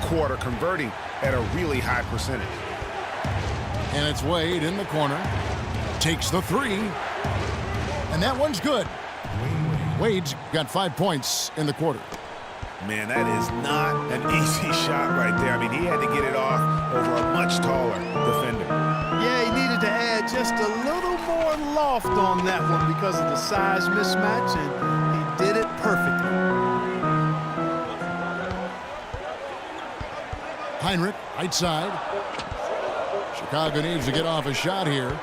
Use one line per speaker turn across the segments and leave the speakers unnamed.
quarter converting at a really high percentage.
And it's Wade in the corner. Takes the three. And that one's good. Wade's got 5 points in the quarter.
Man, that is not an easy shot right there. I mean, he had to get it off over a much taller defender.
Yeah, he needed to add just a little more loft on that one because of the size mismatch, and he did it perfectly.
Hinrich, right side. Chicago needs to get off a shot here.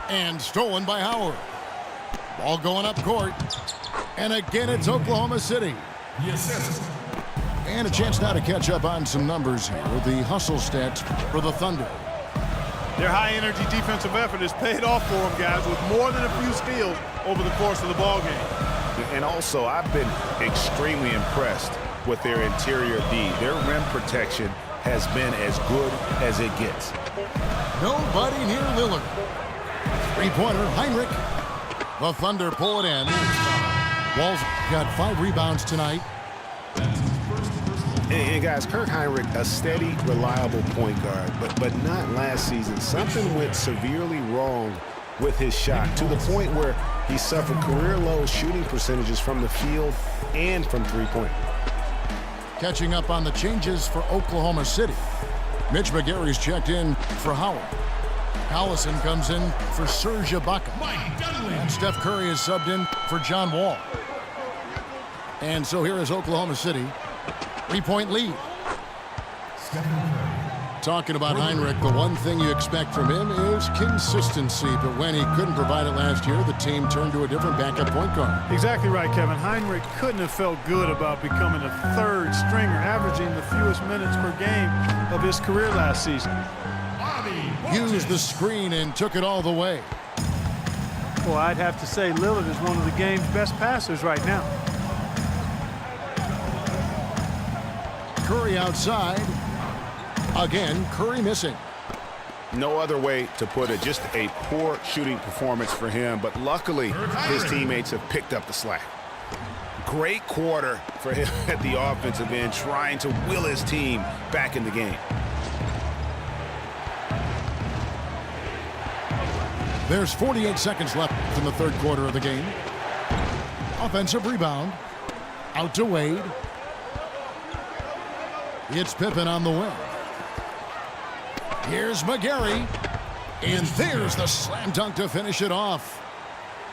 And stolen by Howard. Ball going up court. And again, it's Oklahoma City.
Yes.
And a chance now to catch up on some numbers here. The hustle stats for the Thunder.
Their high-energy defensive effort has paid off for them, guys, with more than a few steals over the course of the ballgame.
And also, I've been extremely impressed with their interior D. Their rim protection has been as good as it gets.
Nobody near Lillard. Three-pointer, Hinrich. The Thunder pull it in. Wall's got 5 rebounds tonight.
And guys, Kirk Hinrich, a steady, reliable point guard, but not last season. Something went severely wrong with his shot to the point where he suffered career-low shooting percentages from the field and from three-point.
Catching up on the changes for Oklahoma City. Mitch McGary's checked in for Howard. Collison comes in for Serge Ibaka. And Steph Curry is subbed in for John Wall. And so here is Oklahoma City. 3-point lead. Talking about Hinrich, the one thing you expect from him is consistency. But when he couldn't provide it last year, the team turned to a different backup point guard.
Exactly right, Kevin. Hinrich couldn't have felt good about becoming a third stringer, averaging the fewest minutes per game of his career last season.
Used the screen and took it all the way.
Well, I'd have to say Lillard is one of the game's best passers right now.
Curry outside. Again, Curry missing.
No other way to put it. Just a poor shooting performance for him, but luckily his teammates have picked up the slack. Great quarter for him at the offensive end, trying to will his team back in the game.
There's 48 seconds left in the third quarter of the game. Offensive rebound. Out to Wade. It's Pippen on the wing. Here's McGary. And there's the slam dunk to finish it off.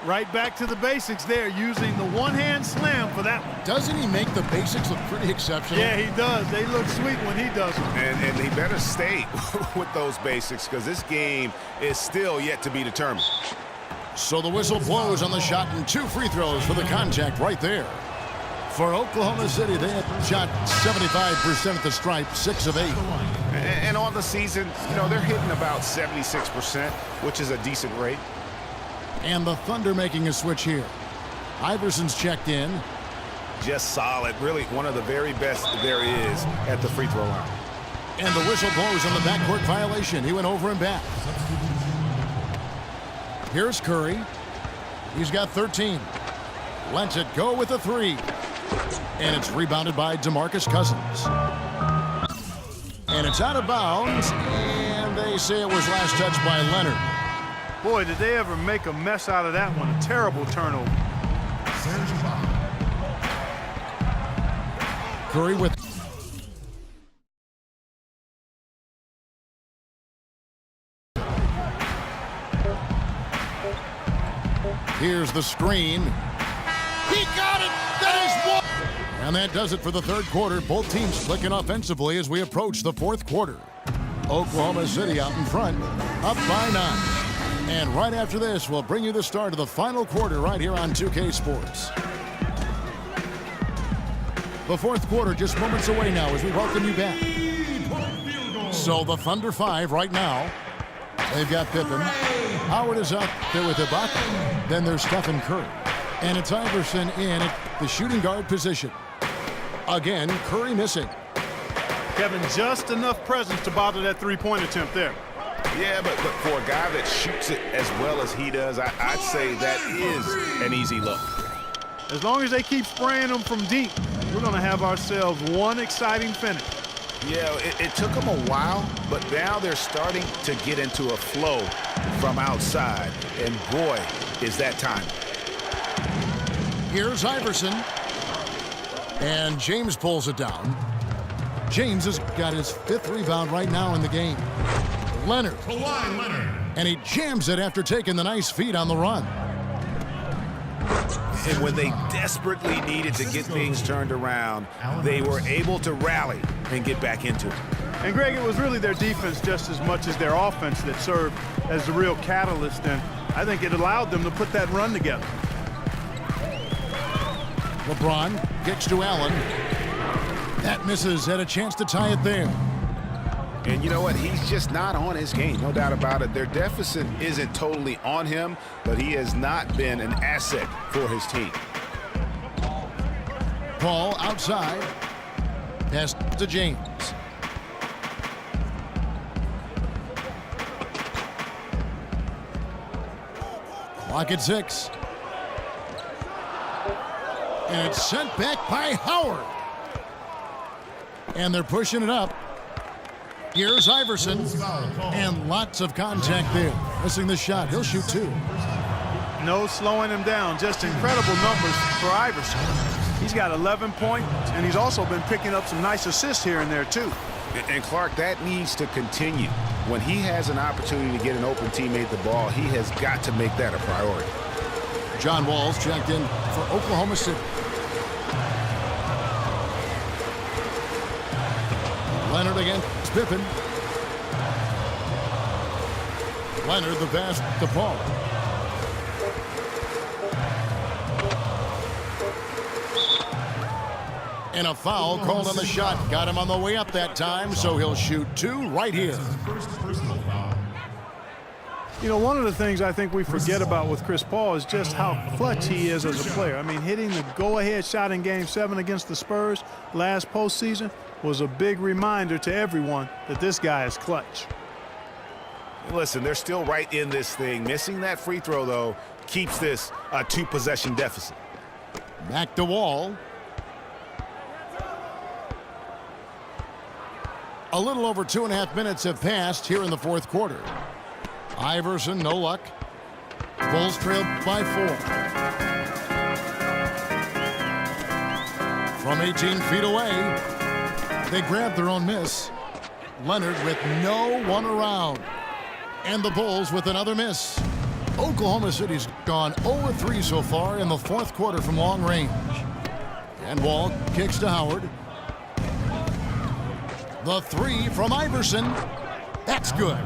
Right back to the basics there, using the one-hand slam for that one.
Doesn't he make the basics look pretty exceptional?
Yeah, he does. They look sweet when he does them.
And they better stay with those basics because this game is still yet to be determined.
So the whistle blows on the shot and 2 free throws for the contact right there. For Oklahoma City, they have shot 75% at the stripe, 6 of 8.
And on the season, you know, they're hitting about 76%, which is a decent rate.
And the Thunder making a switch here. Iverson's checked in.
Just solid. Really one of the very best there is at the free throw line.
And the whistle blows on the backcourt violation. He went over and back. Here's Curry. He's got 13. Lets it go with a 3. And it's rebounded by DeMarcus Cousins. And it's out of bounds. And they say it was last touched by Leonard.
Boy, did they ever make a mess out of that one. A terrible turnover.
Curry with... Here's the screen. He got it! That is one! And that does it for the third quarter. Both teams clicking offensively as we approach the fourth quarter. Oklahoma City out in front, up by 9. And right after this, we'll bring you the start of the final quarter right here on 2K Sports. The fourth quarter just moments away now as we welcome you back. So the Thunder 5 right now. They've got Pippen. Howard is up there with Ibaka. Then there's Stephen Curry. And it's Iverson in at the shooting guard position. Again, Curry missing.
Kevin, just enough presence to bother that three-point attempt there.
Yeah, but for a guy that shoots it as well as he does, I'd say that is an easy look.
As long as they keep spraying them from deep, we're going to have ourselves one exciting finish.
Yeah, it took them a while, but now they're starting to get into a flow from outside. And boy, is that time.
Here's Iverson. And James pulls it down. James has got his 5th rebound right now in the game. Leonard. And he jams it after taking the nice feed on the run.
And when they desperately needed to get things turned around, they were able to rally and get back into it.
And Greg, it was really their defense just as much as their offense that served as the real catalyst, and I think it allowed them to put that run together.
LeBron kicks to Allen. That misses, had a chance to tie it there.
And you know what? He's just not on his game, no doubt about it. Their deficit isn't totally on him, but he has not been an asset for his team.
Paul outside. Pass to James. Clock at 6. And it's sent back by Howard. And they're pushing it up. Here's Iverson. And lots of contact there. Missing the shot. He'll shoot 2.
No slowing him down. Just incredible numbers for Iverson. He's got 11 points, and he's also been picking up some nice assists here and there, too.
And Clark, that needs to continue. When he has an opportunity to get an open teammate the ball, he has got to make that a priority.
John Walls checked in for Oklahoma City. Leonard against Pippen. Leonard the pass to Paul. And a foul called on the shot. Got him on the way up that time, so he'll shoot 2 right here.
You know, one of the things I think we forget about with Chris Paul is just how clutch he is as a player. I mean, hitting the go-ahead shot in Game 7 against the Spurs last postseason was a big reminder to everyone that this guy is clutch.
Listen, they're still right in this thing. Missing that free throw, though, keeps this a 2-possession deficit.
Back to Wall. A little over 2.5 minutes have passed here in the 4th quarter. Iverson, no luck. Bulls trail by 4. From 18 feet away, they grab their own miss. Leonard with no one around. And the Bulls with another miss. Oklahoma City's gone 0-3 so far in the 4th quarter from long range. And Wall kicks to Howard. The 3 from Iverson. That's good.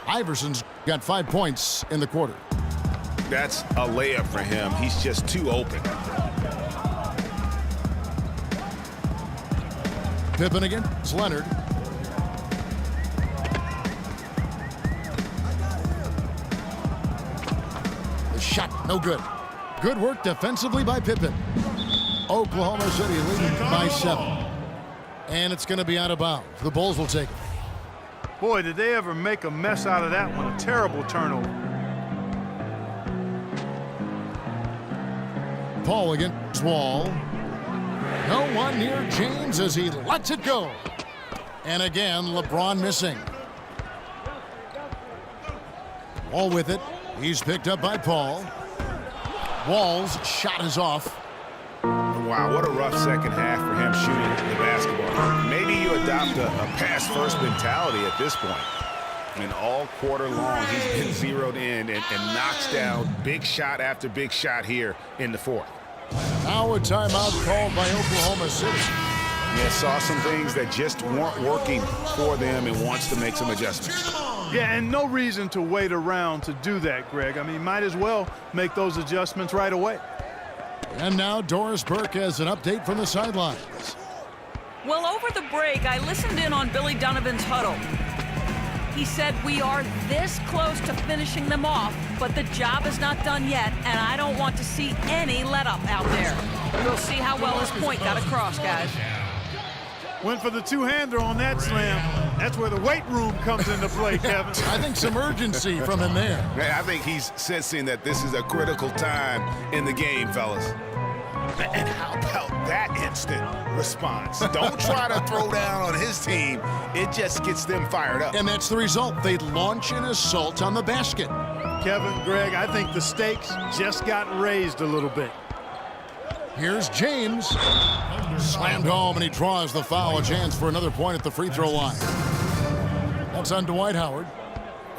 Iverson's got 5 points in the quarter.
That's a layup for him. He's just too open.
Pippen against Leonard. The shot, no good. Good work defensively by Pippen. Oklahoma City leading by 7. And it's going to be out of bounds. The Bulls will take it.
Boy, did they ever make a mess out of that one. A terrible turnover.
Paul against Wall. No one near James as he lets it go. And again, LeBron missing. Wall with it. He's picked up by Paul. Wall's shot is off.
Wow, what a rough second half for him shooting the basketball. Maybe you adopt a pass-first mentality at this point. And all quarter long, he's been zeroed in and knocks down big shot after big shot here in the 4th.
Now a timeout called by Oklahoma City.
Yeah, saw some things that just weren't working for them and wants to make some adjustments.
Yeah, and no reason to wait around to do that, Greg. I mean, might as well make those adjustments right away.
And now Doris Burke has an update from the sidelines.
Well, over the break, I listened in on Billy Donovan's huddle. He said we are this close to finishing them off, but the job is not done yet, and I don't want to see any let-up out there. We'll see how well his point got across, guys.
Went for the two-hander on that slam. That's where the weight room comes into play, Kevin.
I think some urgency from him there.
I think he's sensing that this is a critical time in the game, fellas. And how about that instant response? Don't try to throw down on his team. It just gets them fired up.
And that's the result. They launch an assault on the basket.
Kevin, Greg, I think the stakes just got raised a little bit.
Here's James. Slammed home, and he draws the foul. A chance for another point at the free throw line. That's on Dwight Howard.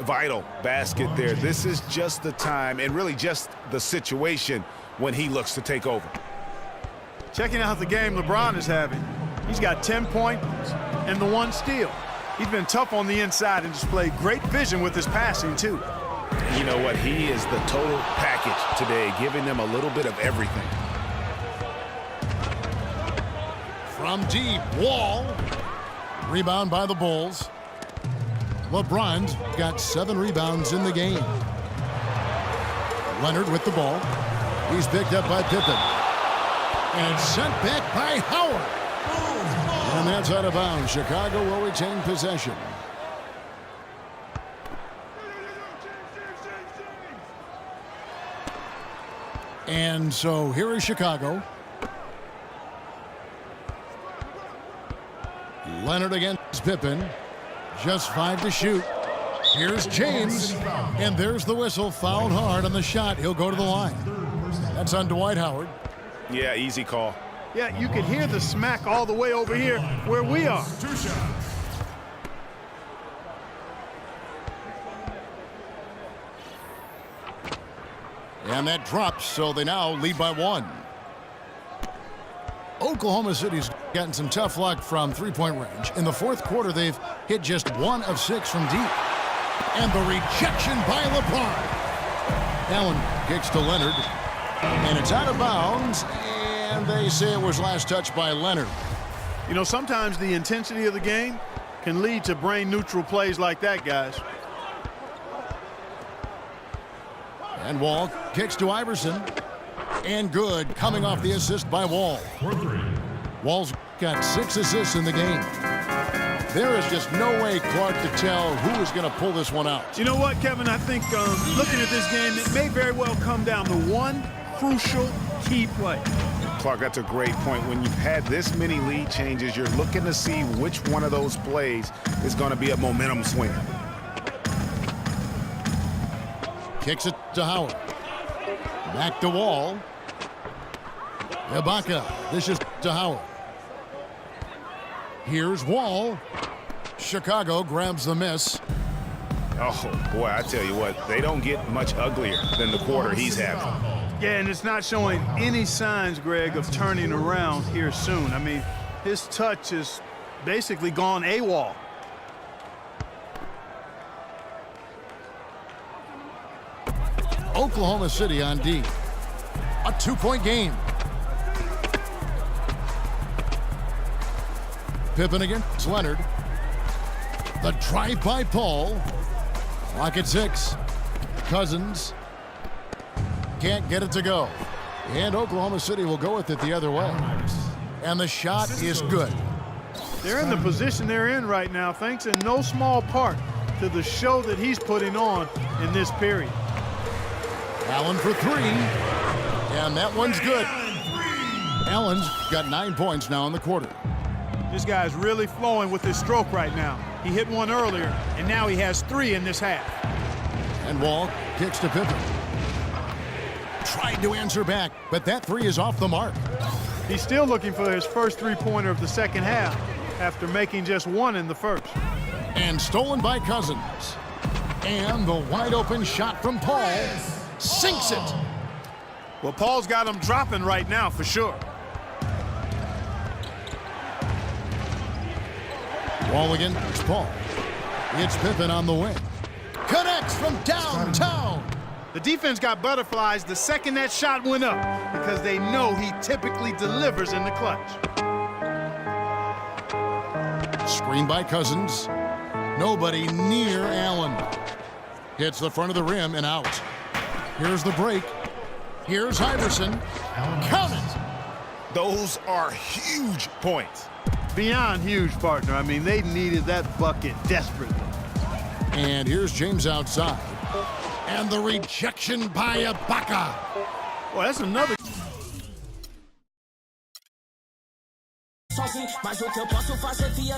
Vital basket there. This is just the time and really just the situation when he looks to take over.
Checking out the game LeBron is having. He's got 10 points and the 1 steal. He's been tough on the inside and displayed great vision with his passing, too.
You know what? He is the total package today, giving them a little bit of everything.
From deep, Wall. Rebound by the Bulls. LeBron's got 7 rebounds in the game. Leonard with the ball. He's picked up by Pippen. And sent back by Howard. And that's out of bounds. Chicago will retain possession. And so here is Chicago. Leonard against Pippen. Just 5 to shoot. Here's James. And there's the whistle. Fouled hard on the shot. He'll go to the line. That's on Dwight Howard.
Yeah, easy call.
Yeah, you could hear the smack all the way over here where we are.
And that drops, so they now lead by 1. Oklahoma City's gotten some tough luck from three-point range. In the fourth quarter, they've hit just 1 of 6 from deep. And the rejection by LeBron. Allen kicks to Leonard. And it's out of bounds. And they say it was last touched by Leonard.
You know, sometimes the intensity of the game can lead to brain-neutral plays like that, guys.
And Wall kicks to Iverson. And good, coming off the assist by Wall. Wall's got 6 assists in the game. There is just no way, Clark, to tell who is going to pull this one out.
You know what, Kevin? I think looking at this game, it may very well come down to one crucial key play.
Clark, that's a great point. When you've had this many lead changes, you're looking to see which one of those plays is going to be a momentum swing.
Kicks it to Howard. Back to Wall. Ibaka. This is to Howard. Here's Wall. Chicago grabs the miss.
Oh, boy, I tell you what, they don't get much uglier than the quarter he's having.
Yeah, and it's not showing any signs, Greg, of turning around here soon. I mean, his touch is basically gone AWOL.
Oklahoma City on D. A 2-point game. Pippen against Leonard. The drive by Paul. Lock at 6. Cousins. Can't get it to go. And Oklahoma City will go with it the other way. And the shot is good.
They're in the position they're in right now, thanks in no small part to the show that he's putting on in this period.
Allen for 3. And that one's good. Allen's got 9 points now in the quarter.
This guy's really flowing with his stroke right now. He hit one earlier, and now he has 3 in this half.
And Wall kicks to Pippen. Tried to answer back, but that 3 is off the mark.
He's still looking for his first 3-pointer of the second half after making just 1 in the first.
And stolen by Cousins. And the wide open shot from Paul sinks it.
Well, Paul's got him dropping right now for sure.
Wall against Paul. It's Pippen on the wing. Connects from downtown.
The defense got butterflies the second that shot went up because they know he typically delivers in the clutch.
Screen by Cousins. Nobody near Allen. Hits the front of the rim and out. Here's the break. Here's Iverson. Count it.
Those are huge points.
Beyond huge, partner. I mean, they needed that bucket desperately.
And here's James outside. And the rejection by Ibaka.
Well, that's another
sozinho, mas o que eu posso fazer, fia?